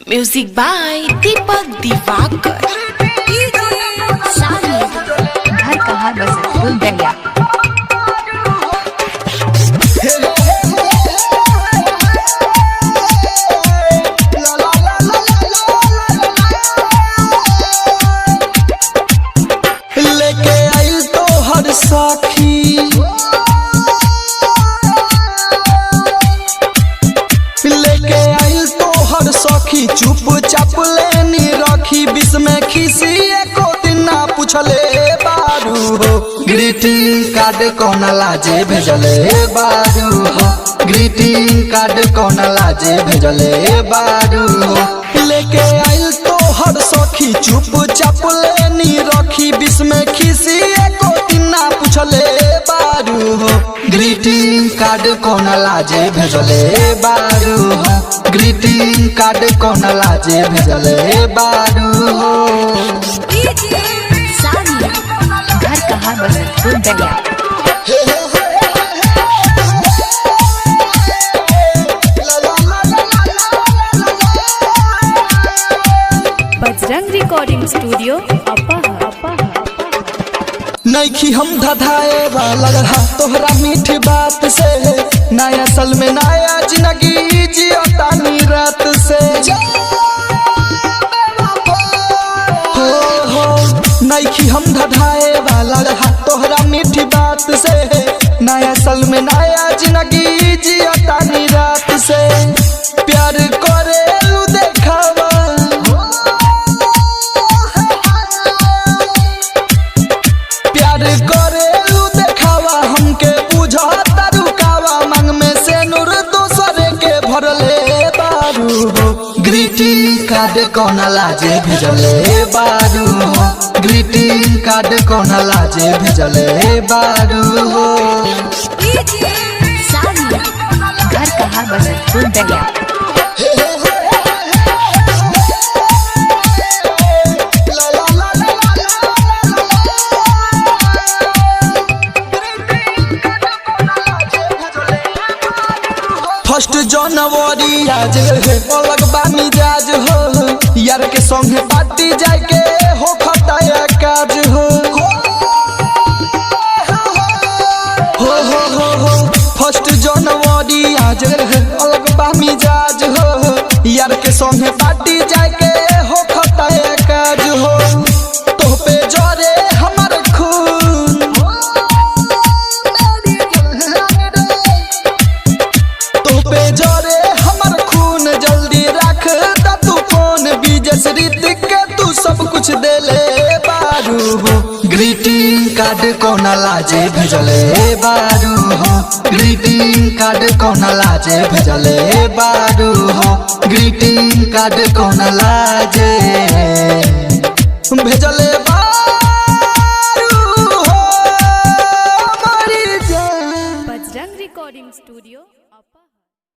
Music by दीपक दिवाकर। घर कहाँ बसे फूल दरिया। लेके आइल तो हर साखी, लेके आइल तो हर सखी, चुपचाप लेनी रखी, बीच में खिसी एको दिन ना पूछले बारू हो। ग्रीटिंग कार्ड कौन लाजे भेजले बारू हो, ग्रीटिंग कार्ड कौन लाजे भेजले बारू हो। लेके आइल तो हर सखी, चुपचाप लेनी रखी, बीच में खिसी एको दिन ना पूछले बारू हो। ग्रीटिंग कार्ड कौन लाजे भेजले बारू हो, ग्रीटिंग कार्ड कौन लाजे भेजले बारू हो। घर कहाँ बसे फूल दरिया। बजरंग रिकॉर्डिंग स्टूडियो अपहा। नैखी हम धधाए वाला रहा तोहरा मीठी बात से, नया साल में नया जिंदगी जियो तानी रात से। हो नैखी हम धधाए वाला रहा तोहरा मीठी बात से, नया साल में नया जिंदगी जियो तानी रात से। प्यार करे लू देखावा, प्यार करे लू देखावा, हमके बुझा तारू कावा, मांग में से नूर दूसरे के भरले बारू हो। ग्रीटिंग कार्ड कौन लाजे भेजले बारू हो, ग्रीटिंग कार्ड कौन लाजे भेजले बारू हो। घर कहाँ बसे फूल दरिया। फर्स्ट जनवरी आज अलग बा मिजाज हो, यार के संगे पार्टी जाके हो खताया काज हो। हो फर्स्ट जनवरी आज अलग बा मिजाज हो, यार के संगे पार्टी जाके हो खताया काज हो। तो पे जरे हमर खून, तो पे जरे हमर खून, जल्दी रख दा तू फोन, बीजस रीतिक के तू सब कुछ देले बारू हो। ग्रीटिंग कार्ड कौन लाजे भेजले बारू हो, ग्रीटिंग कार्ड कौन लाजे भेजले बारू हो, ग्रीटिंग कार्ड कौन लाजे भेजले